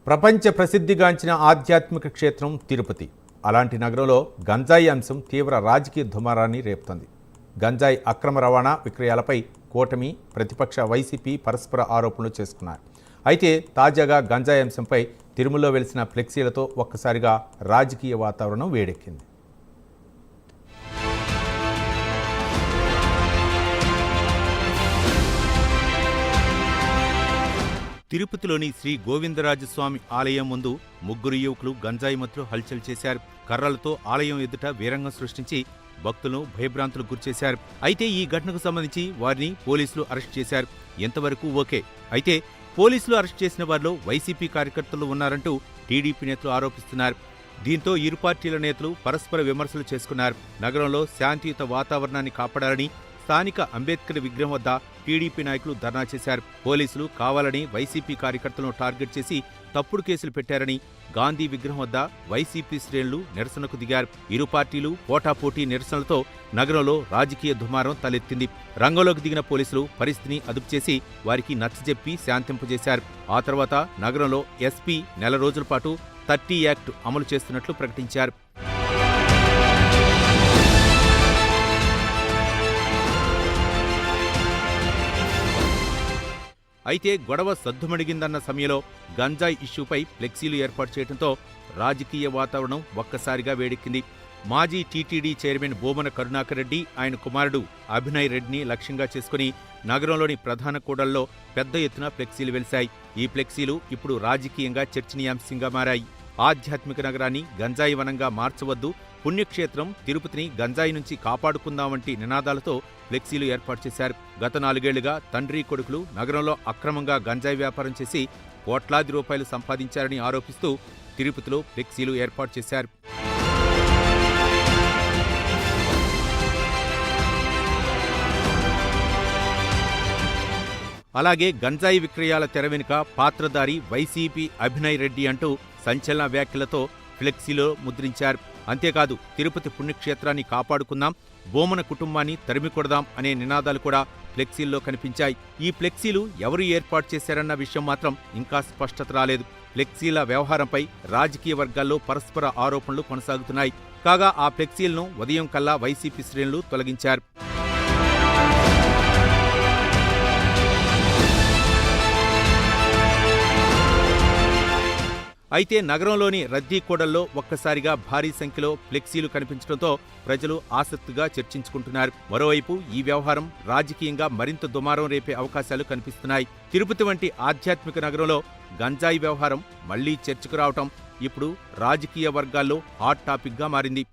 ప్రపంచ ప్రసిద్ధిగాంచిన ఆధ్యాత్మిక క్షేత్రం తిరుపతి. అలాంటి నగరంలో గంజాయి అంశం తీవ్ర రాజకీయ దుమారాన్ని రేపుతోంది. గంజాయి అక్రమ రవాణా విక్రయాలపై కూటమి, ప్రతిపక్ష వైసీపీ పరస్పర ఆరోపణలు చేసుకున్నారు. అయితే తాజాగా గంజాయి అంశంపై తిరుమలలో వెలిసిన ఫ్లెక్సీలతో ఒక్కసారిగా రాజకీయ వాతావరణం వేడెక్కింది. తిరుపతిలోని శ్రీ గోవిందరాజస్వామి ఆలయం ముందు ముగ్గురు యువకులు గంజాయి మత్తులో హల్చల్ చేశారు. కర్రలతో ఆలయం ఎదుట వీరంగం సృష్టించి భక్తులను భయభ్రాంతులకు గురిచేశారు. అయితే ఈ ఘటనకు సంబంధించి వారిని పోలీసులు అరెస్ట్ చేశారు. ఎంతవరకు ఓకే. అయితే పోలీసులు అరెస్ట్ చేసిన వారిలో వైసీపీ కార్యకర్తలు ఉన్నారంటూ టీడీపీ నేతలు ఆరోపిస్తున్నారు. దీంతో ఇరు పార్టీల నేతలు పరస్పర విమర్శలు చేసుకున్నారు. నగరంలో శాంతియుత వాతావరణాన్ని కాపాడాలని స్థానిక అంబేద్కర్ విగ్రహం వద్ద టీడీపీ నాయకులు ధర్నా చేశారు. పోలీసులు కావాలని వైసీపీ కార్యకర్తలను టార్గెట్ చేసి తప్పుడు కేసులు పెట్టారని గాంధీ విగ్రహం వద్ద వైసీపీ శ్రేణులు నిరసనకు దిగారు. ఇరు పార్టీలు పోటాపోటీ నిరసనలతో నగరంలో రాజకీయ దుమారం తలెత్తింది. రంగంలోకి దిగిన పోలీసులు పరిస్థితిని అదుపు చేసి వారికి నచ్చజెప్పి శాంతింపజేశారు. ఆ తర్వాత నగరంలో ఎస్పీ నెల రోజుల పాటు 30 యాక్ట్ అమలు చేస్తున్నట్లు ప్రకటించారు. అయితే గొడవ సద్దుమణిగిందన్న సమయంలో గంజాయి ఇష్యూపై ఫ్లెక్సీలు ఏర్పాటు చేయడంతో రాజకీయ వాతావరణం ఒక్కసారిగా వేడెక్కింది. మాజీ టీటీడీ చైర్మన్ బోమన కరుణాకర్ రెడ్డి, ఆయన కుమారుడు అభినయ్ రెడ్డిని లక్ష్యంగా చేసుకుని నగరంలోని ప్రధాన కూడల్లో పెద్ద ఎత్తున ఫ్లెక్సీలు వెలిశాయి. ఈ ఫ్లెక్సీలు ఇప్పుడు రాజకీయంగా చర్చనీయాంశంగా మారాయి. ఆధ్యాత్మిక నగరాన్ని గంజాయి వనంగా మార్చవద్దు, పుణ్యక్షేత్రం తిరుపతిని గంజాయి నుంచి కాపాడుకుందాం వంటి నినాదాలతో ఫ్లెక్సీలు ఏర్పాటు చేశారు. గత 4 ఏళ్లుగా తండ్రి కొడుకులు నగరంలో అక్రమంగా గంజాయి వ్యాపారం చేసి కోట్లాది రూపాయలు సంపాదించారని ఆరోపిస్తూ తిరుపతిలో ఫ్లెక్సీలు ఏర్పాటు చేశారు. అలాగే గంజాయి విక్రయాల తెర వెనుక పాత్రధారి వైసీపీ అభినయ్ రెడ్డి అంటూ సంచలన వ్యాఖ్యలతో ఫ్లెక్సీలో ముద్రించారు. అంతేకాదు తిరుపతి పుణ్యక్షేత్రాన్ని కాపాడుకుందాం, బోమన కుటుంబాన్ని తరిమికొడదాం అనే నినాదాలు కూడా ఫ్లెక్సీల్లో కనిపించాయి. ఈ ఫ్లెక్సీలు ఎవరు ఏర్పాటు చేశారన్న విషయం మాత్రం ఇంకా స్పష్టత రాలేదు. ఫ్లెక్సీల వ్యవహారంపై రాజకీయ వర్గాల్లో పరస్పర ఆరోపణలు కొనసాగుతున్నాయి. కాగా ఆ ఫ్లెక్సీలను ఉదయం కల్లా వైసీపీ శ్రేణులు తొలగించారు. అయితే నగరంలోని రద్దీ కూడల్లో ఒక్కసారిగా భారీ సంఖ్యలో ఫ్లెక్సీలు కనిపించడంతో ప్రజలు ఆసక్తిగా చర్చించుకుంటున్నారు. మరోవైపు ఈ వ్యవహారం రాజకీయంగా మరింత దుమారం రేపే అవకాశాలు కనిపిస్తున్నాయి. తిరుపతి వంటి ఆధ్యాత్మిక నగరంలో గంజాయి వ్యవహారం మళ్లీ చర్చకు రావటం ఇప్పుడు రాజకీయ వర్గాల్లో హాట్ టాపిక్గా మారింది.